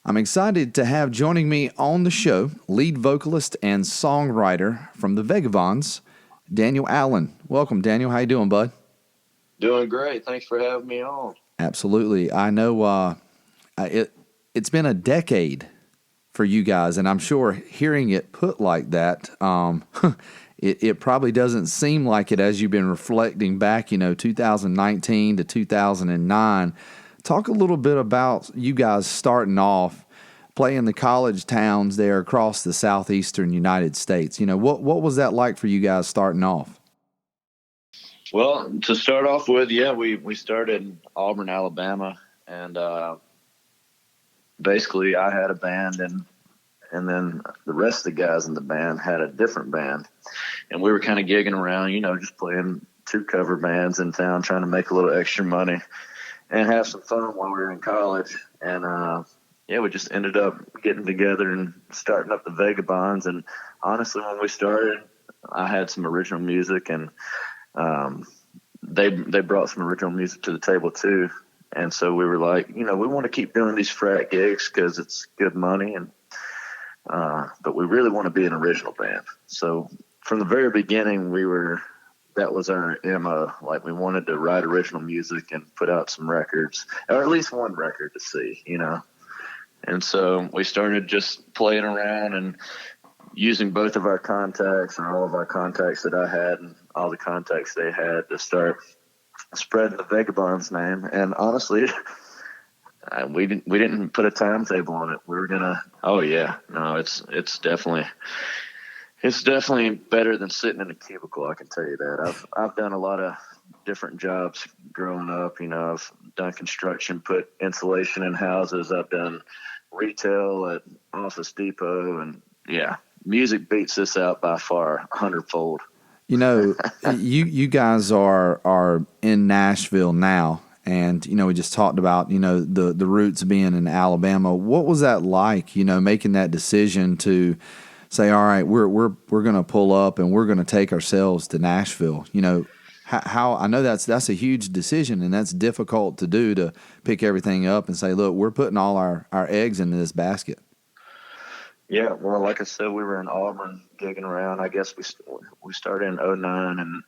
I'm excited to have joining me on the show lead vocalist and songwriter from the Vegabonds, Daniel Allen. Welcome, Daniel. How you doing, bud? Doing great. Thanks for having me on. Absolutely. I know it's been a decade for you guys, and I'm sure hearing it put like that, it probably doesn't seem like it as you've been reflecting back, 2019 to 2009. Talk a little bit about you guys starting off playing the college towns there across the southeastern United States. What was that like for you guys starting off? Well, to start off with, yeah, we started in Auburn, Alabama, and basically I had a band, and then the rest of the guys in the band had a different band, and we were kind of gigging around, just playing two cover bands in town, trying to make a little extra money and have some fun while we were in college. And yeah, we just ended up getting together and starting up the Vegabonds. And honestly, when we started, I had some original music, and they brought some original music to the table too. And so we were like, we want to keep doing these frat gigs because it's good money, and but we really want to be an original band. So from the very beginning, that was our MO. Like, we wanted to write original music and put out some records, or at least one record to see. And so we started just playing around and using both of our contacts and all of our contacts that I had and all the contacts they had to start spreading the Vagabonds name. And honestly, we didn't put a timetable on it. We were gonna. Oh yeah, no, it's definitely better than sitting in a cubicle. I can tell you that. I've done a lot of different jobs growing up. I've done construction, put insulation in houses. I've done retail at Office Depot, and yeah, music beats this out by far, 100-fold. You guys are in Nashville now, and we just talked about the roots being in Alabama. What was that like? Making that decision to say, all right, we're going to pull up and we're going to take ourselves to Nashville. How I know that's a huge decision, and that's difficult to do, to pick everything up and say, look, we're putting all our eggs into this basket. Yeah, well, like I said, we were in Auburn gigging around. I guess we started in '09, and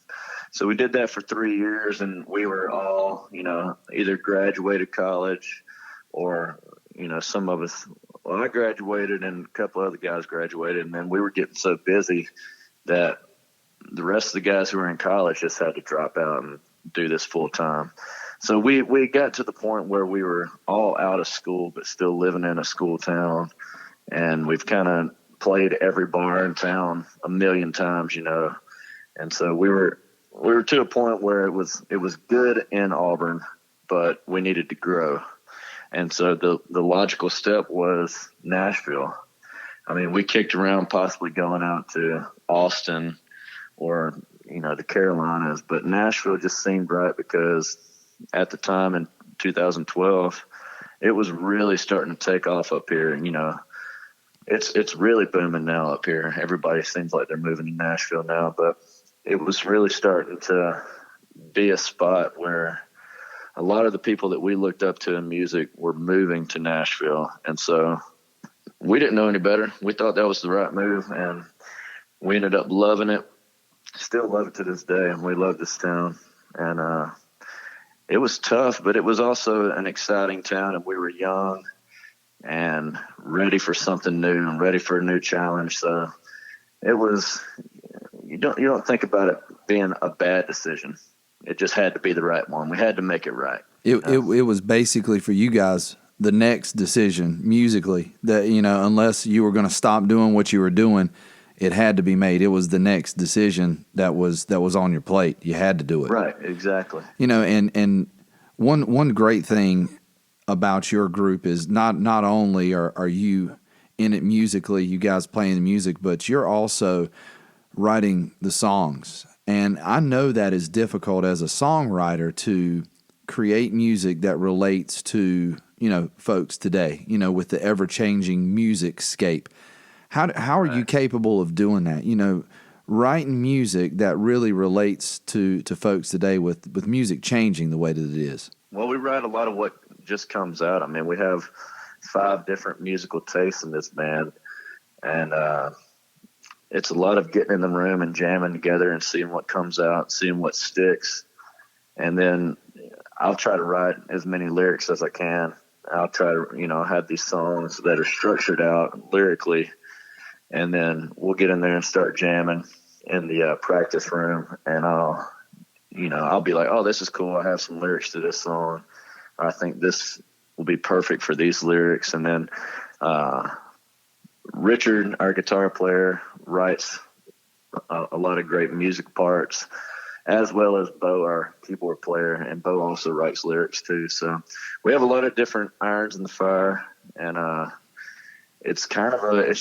so we did that for 3 years, and we were all, either graduated college or, some of us. Well, I graduated, and a couple other guys graduated, and then we were getting so busy that the rest of the guys who were in college just had to drop out and do this full time. So we got to the point where we were all out of school but still living in a school town, and we've kind of played every bar in town a million times, And so we were to a point where it was good in Auburn, but we needed to grow. And so the logical step was Nashville. I mean, we kicked around possibly going out to Austin or, the Carolinas, but Nashville just seemed right because at the time in 2012, it was really starting to take off up here. And, it's really booming now up here. Everybody seems like they're moving to Nashville now, but it was really starting to be a spot where a lot of the people that we looked up to in music were moving to Nashville. And so we didn't know any better. We thought that was the right move, and we ended up loving it. Still love it to this day, and we love this town. And it was tough, but it was also an exciting town, and we were young and ready for something new and ready for a new challenge. So it was, you don't think about it being a bad decision. It just had to be the right one. We had to make it right. It was basically for you guys the next decision musically that, unless you were going to stop doing what you were doing, it had to be made. It was the next decision that was on your plate. You had to do it. Right, exactly. And one great thing about your group is not only are you in it musically, you guys playing the music, but you're also writing the songs. And I know that is difficult as a songwriter to create music that relates to, folks today, with the ever-changing music scape. How are you capable of doing that? Writing music that really relates to folks today with music changing the way that it is. Well, we write a lot of what just comes out. I mean, we have 5 different musical tastes in this band, and it's a lot of getting in the room and jamming together and seeing what comes out, seeing what sticks, and then I'll try to write as many lyrics as I can. I'll try to, have these songs that are structured out lyrically, and then we'll get in there and start jamming in the practice room, and I'll be like, oh, this is cool. I have some lyrics to this song. I think this will be perfect for these lyrics. And then Richard, our guitar player, writes a lot of great music parts, as well as Bo, our keyboard player, and Bo also writes lyrics too. So we have a lot of different irons in the fire, and it's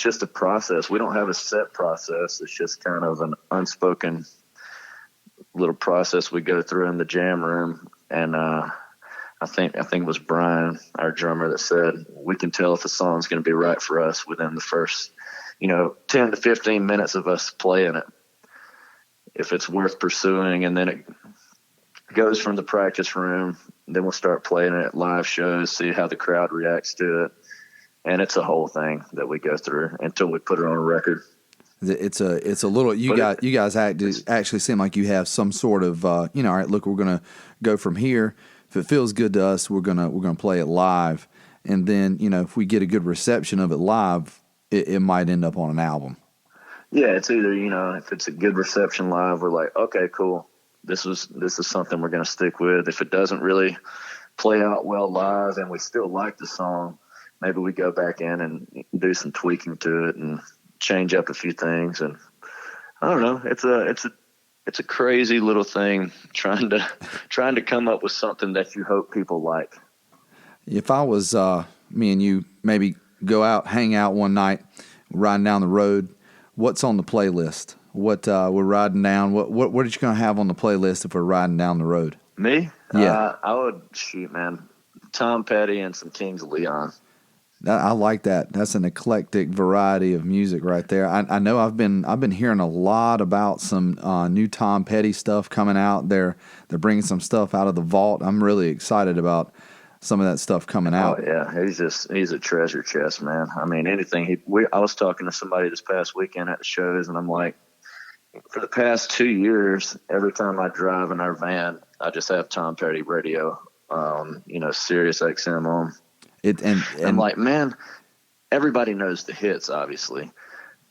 just a process. We don't have a set process. It's just kind of an unspoken little process we go through in the jam room. And I think it was Brian, our drummer, that said we can tell if a song's going to be right for us within the first 10 to 15 minutes of us playing it, if it's worth pursuing. And then it goes from the practice room, then we'll start playing it at live shows, see how the crowd reacts to it, and it's a whole thing that we go through until we put it on a record. It's a little, you guys actually seem like you have some sort of all right, look, we're gonna go from here. If it feels good to us, we're gonna play it live, and then if we get a good reception of it live, it might end up on an album. Yeah, it's either if it's a good reception live, we're like, okay, cool, this is something we're gonna stick with. If it doesn't really play out well live and we still like the song, maybe we go back in and do some tweaking to it and change up a few things. And I don't know, it's a crazy little thing trying to come up with something that you hope people like. If I was me and you, maybe go out, hang out one night, riding down the road, what's on the playlist? What we're riding down, what are you going to have on the playlist if we're riding down the road? Me? Yeah. I would man, Tom Petty and some Kings of Leon. I like that. That's an eclectic variety of music right there. I know I've been hearing a lot about some new Tom Petty stuff coming out. They're bringing some stuff out of the vault. I'm really excited about some of that stuff coming out. Oh yeah, he's a treasure chest, man. I mean, anything I was talking to somebody this past weekend at the shows, and I'm like, for the past 2 years, every time I drive in our van, I just have Tom Petty radio, Sirius XM on. And I'm like, man, everybody knows the hits, obviously,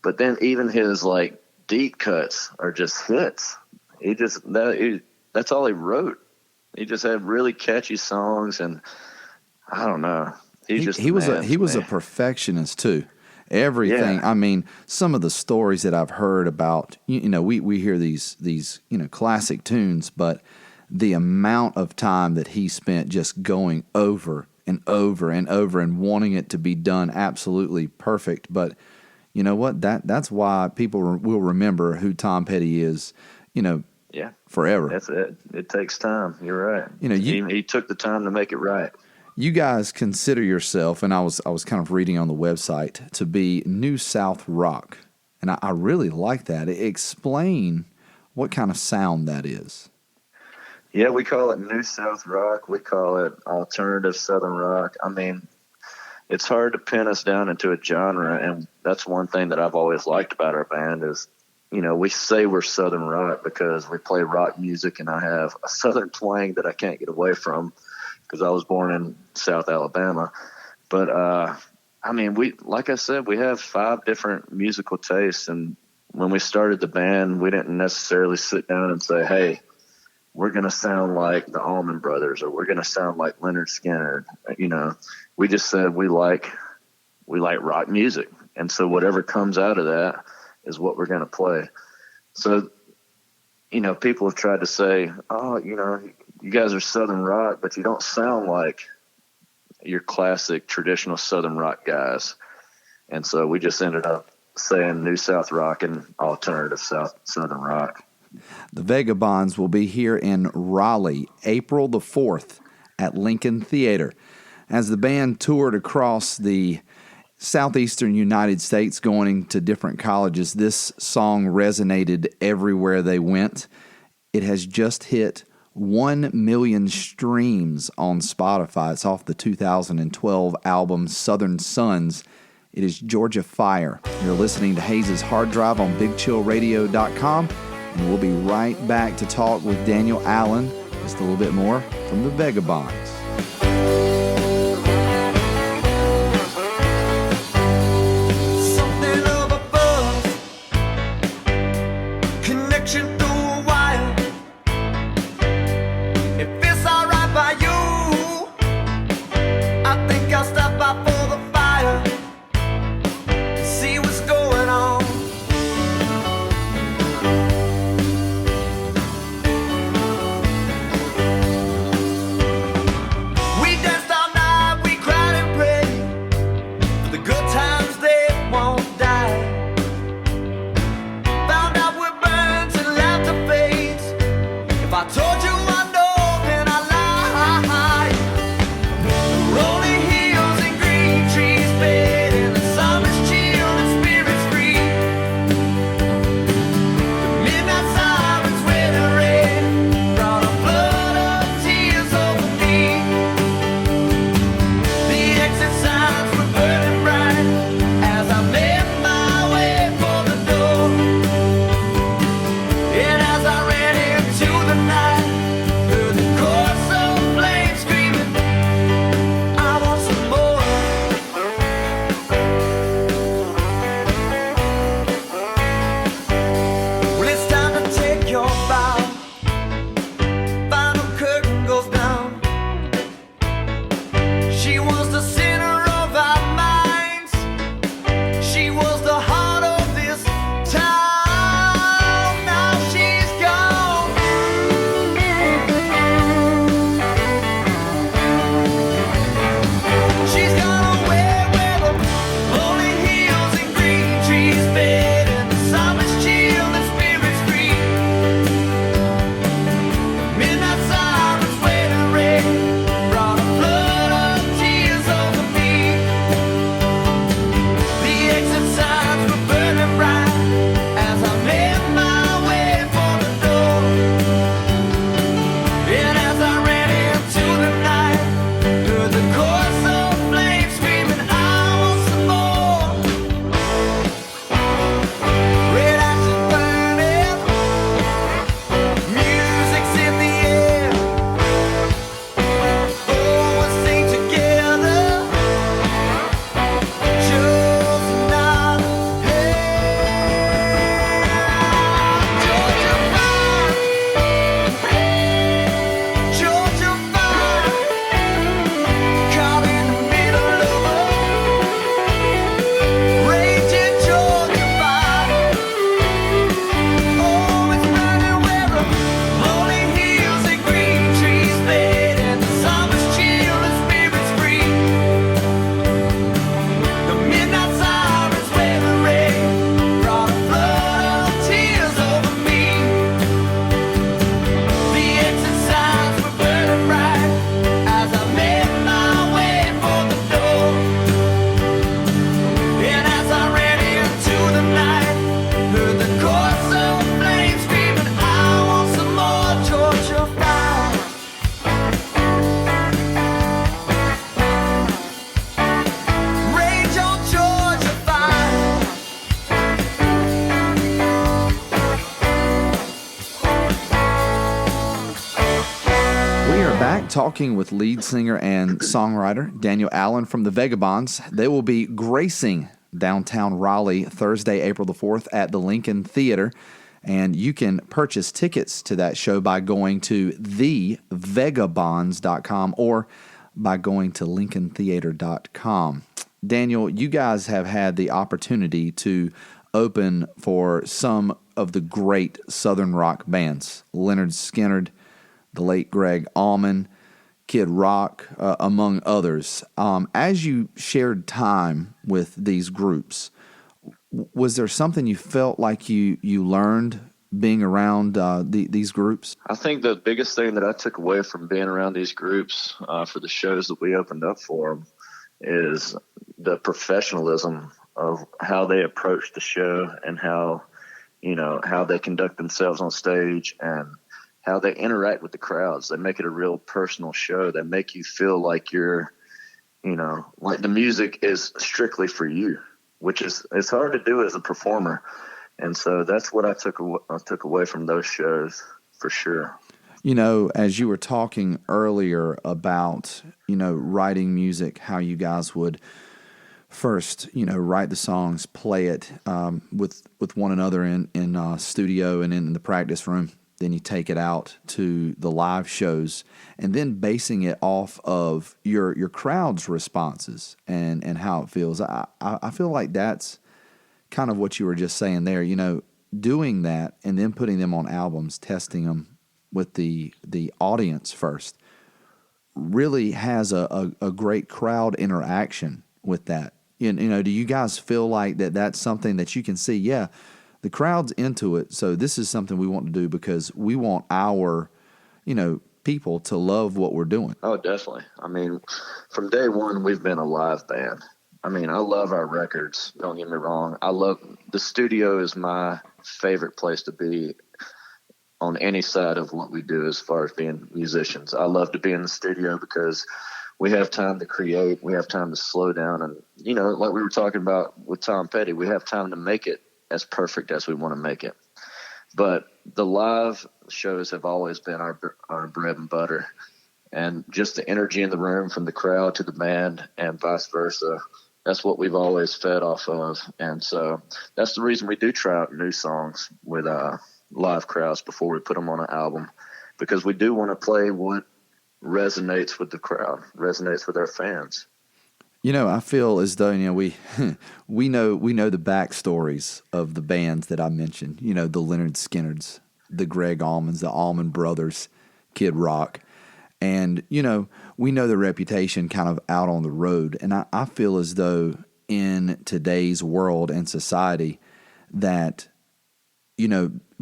but then even his like deep cuts are just hits. That's all he wrote. He just had really catchy songs, and I don't know. He was a perfectionist too. Everything. Yeah. I mean, some of the stories that I've heard about, we hear these classic tunes, but the amount of time that he spent just going over and over and over and wanting it to be done absolutely perfect. But you know what? That's why people will remember who Tom Petty is, forever. That's it. It takes time. You're right. He took the time to make it right. You guys consider yourself, and I was kind of reading on the website, to be New South rock. And I really like that. Explain what kind of sound that is. Yeah, we call it New South rock. We call it alternative Southern rock. I mean, it's hard to pin us down into a genre, and that's one thing that I've always liked about our band is, we say we're Southern rock because we play rock music, and I have a Southern twang that I can't get away from because I was born in South Alabama. But, like I said, we have 5 different musical tastes, and when we started the band, we didn't necessarily sit down and say, hey, we're going to sound like the Allman Brothers, or we're going to sound like Leonard Skinner. We just said we like rock music. And so whatever comes out of that is what we're going to play. So, people have tried to say, oh, you guys are Southern rock, but you don't sound like your classic traditional Southern rock guys. And so we just ended up saying New South rock and alternative Southern rock. The Vegabonds will be here in Raleigh, April the 4th at Lincoln Theater. As the band toured across the southeastern United States going to different colleges, this song resonated everywhere they went. It has just hit 1 million streams on Spotify. It's off the 2012 album Southern Suns. It is Georgia Fire. You're listening to Hayes' Hard Drive on BigChillRadio.com, and we'll be right back to talk with Daniel Allen just a little bit more from the Vegabonds. Talking with lead singer and songwriter Daniel Allen from the Vegabonds. They will be gracing downtown Raleigh Thursday, April the 4th at the Lincoln Theater. And you can purchase tickets to that show by going to thevegabonds.com or by going to lincolntheater.com. Daniel, you guys have had the opportunity to open for some of the great Southern rock bands, Leonard Skinner, the late Greg Allman, Kid Rock, among others. As you shared time with these groups, was there something you felt like you learned being around these groups? I think the biggest thing that I took away from being around these groups for the shows that we opened up for them is the professionalism of how they approach the show and how they conduct themselves on stage. And how they interact with the crowds. They make it a real personal show. They make you feel like you're, like the music is strictly for you, which is, it's hard to do as a performer. And so that's what I took away from those shows for sure. As you were talking earlier about, writing music, how you guys would first, write the songs, play it with one another in studio and in the practice room. Then you take it out to the live shows, and then basing it off of your crowd's responses and how it feels. I feel like that's kind of what you were just saying there. Doing that and then putting them on albums, testing them with the audience first, really has a great crowd interaction with that. Do you guys feel like that's something that you can see? Yeah, the crowd's into it, so this is something we want to do because we want our, people to love what we're doing. Oh, definitely. I mean, from day one, we've been a live band. I mean, I love our records. Don't get me wrong. The studio is my favorite place to be on any side of what we do as far as being musicians. I love to be in the studio because we have time to create. We have time to slow down. And, like we were talking about with Tom Petty, we have time to make it as perfect as we want to make it. But the live shows have always been our bread and butter. And just the energy in the room from the crowd to the band and vice versa, that's what we've always fed off of. And so that's the reason we do try out new songs with live crowds before we put them on an album, because we do want to play what resonates with the crowd, resonates with our fans. I feel as though we we know the backstories of the bands that I mentioned. The Leonard Skinnards, the Greg Allmans, the Allman Brothers, Kid Rock, and we know the reputation kind of out on the road. And I feel as though in today's world and society that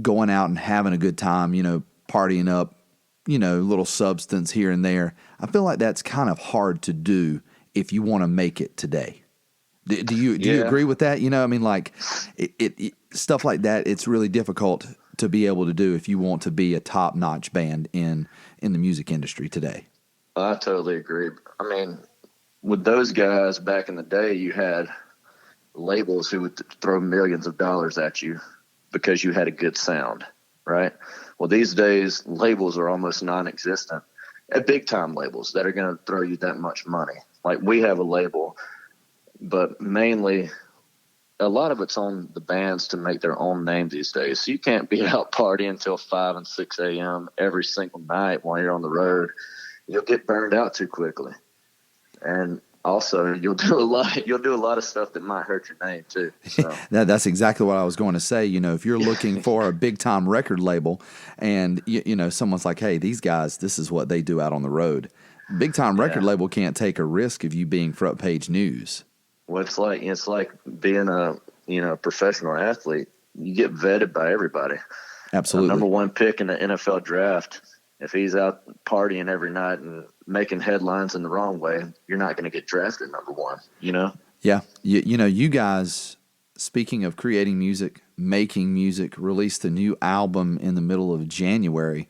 going out and having a good time, partying up, little substance here and there, I feel like that's kind of hard to do if you want to make it today. Do you agree with that? Like it stuff like that, it's really difficult to be able to do if you want to be a top-notch band in the music industry today. I totally agree. I mean, with those guys back in the day, you had labels who would throw millions of dollars at you because you had a good sound, right? Well, these days, labels are almost non-existent at big-time labels that are going to throw you that much money. Like, we have a label, but mainly a lot of it's on the bands to make their own name these days. So you can't be out partying until 5 and 6 a.m. every single night while you're on the road. You'll get burned out too quickly. And also, you'll do a lot of stuff that might hurt your name too. So. That's exactly what I was going to say. If you're looking for a big time record label, and someone's like, "Hey, these guys, this is what they do out on the road." Big time record label can't take a risk of you being front page news. Well, it's like being a professional athlete. You get vetted by everybody. Absolutely. Number one pick in the NFL draft. If he's out partying every night and making headlines in the wrong way, you're not going to get drafted number one, Yeah. You guys, speaking of creating music, making music, released a new album in the middle of January.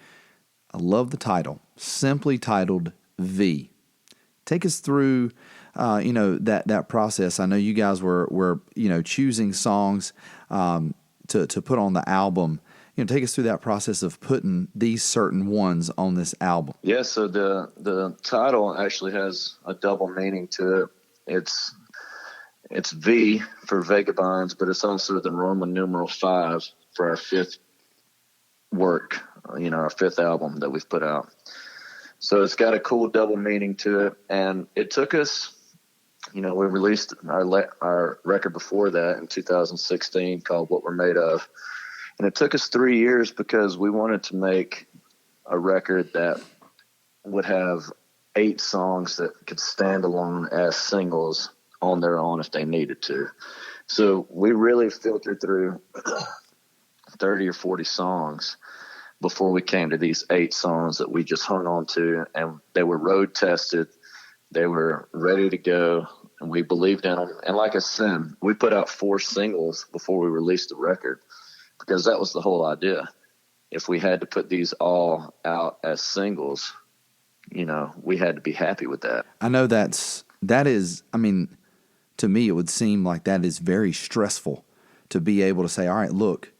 I love the title, simply titled V. Take us through, that process. I know you guys were choosing songs to put on the album. Take us through that process of putting these certain ones on this album. Yeah, so the title actually has a double meaning to it. It's V for Vegabonds, but it's also the Roman numeral 5 for our fifth work, our fifth album that we've put out. So it's got a cool double meaning to it, and it took us, we released our record before that in 2016 called What We're Made Of. And it took us 3 years because we wanted to make a record that would have 8 songs that could stand alone as singles on their own if they needed to. So we really filtered through 30 or 40 songs before we came to these 8 songs that we just hung on to, and they were road tested. They were ready to go, and we believed in them. And like I said, we put out 4 singles before we released the record, because that was the whole idea. if we had to put these all out as singles, we had to be happy with that. I know to me, it would seem like that is very stressful to be able to say, all right, look,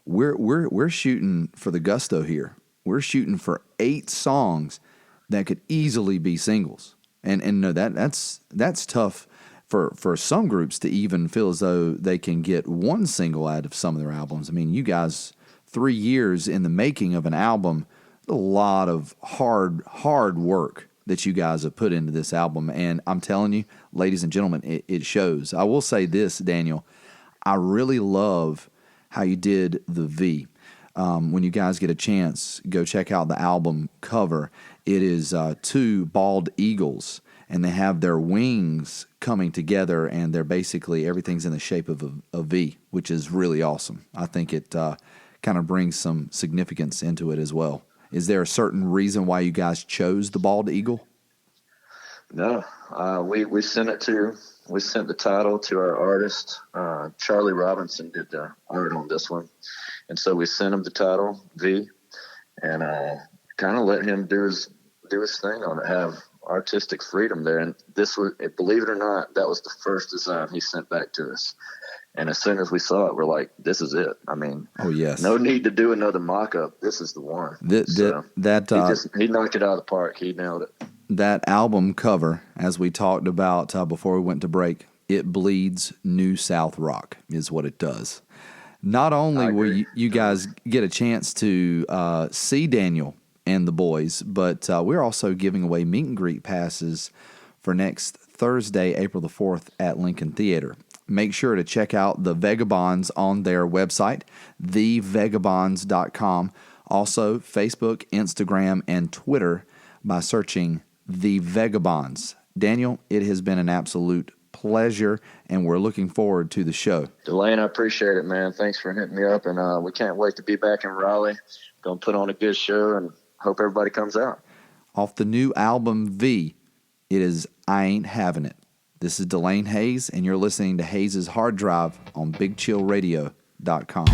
we're shooting for the gusto here. We're shooting for 8 songs that could easily be singles. And no, that's tough for some groups to even feel as though they can get one single out of some of their albums. I mean, you guys, 3 years in the making of an album, a lot of hard work that you guys have put into this album. And I'm telling you, ladies and gentlemen, it shows. I will say this, Daniel, I really love how you did the V. When you guys get a chance, go check out the album cover. It is 2 bald eagles, and they have their wings coming together, and they're basically, everything's in the shape of a V, which is really awesome. I think it kind of brings some significance into it as well. Is there a certain reason why you guys chose the bald eagle? No, we sent the title to our artist. Charlie Robinson did the art on this one. And so we sent him the title, V, and kind of let him do his thing on it, have artistic freedom there. And this was, believe it or not, that was the first design he sent back to us. And as soon as we saw it, we're like, this is it. I mean, oh yes, no need to do another mock-up. This is the one. He knocked it out of the park. He nailed it. That album cover, as we talked about before we went to break, it bleeds New South rock is what it does. Not only will you guys get a chance to see Daniel and the boys, but we're also giving away meet and greet passes for next Thursday, April the 4th at Lincoln Theater. Make sure to check out the Vegabonds on their website, thevegabonds.com. Also, Facebook, Instagram, and Twitter by searching The Vegabonds. Daniel, it has been an absolute pleasure, and we're looking forward to the show. Delane, I appreciate it, man. Thanks for hitting me up, and we can't wait to be back in Raleigh. Going to put on a good show, and hope everybody comes out. Off the new album, V, it is I Ain't Having It. This is Delane Hayes, and you're listening to Hayes' Hard Drive on BigChillRadio.com.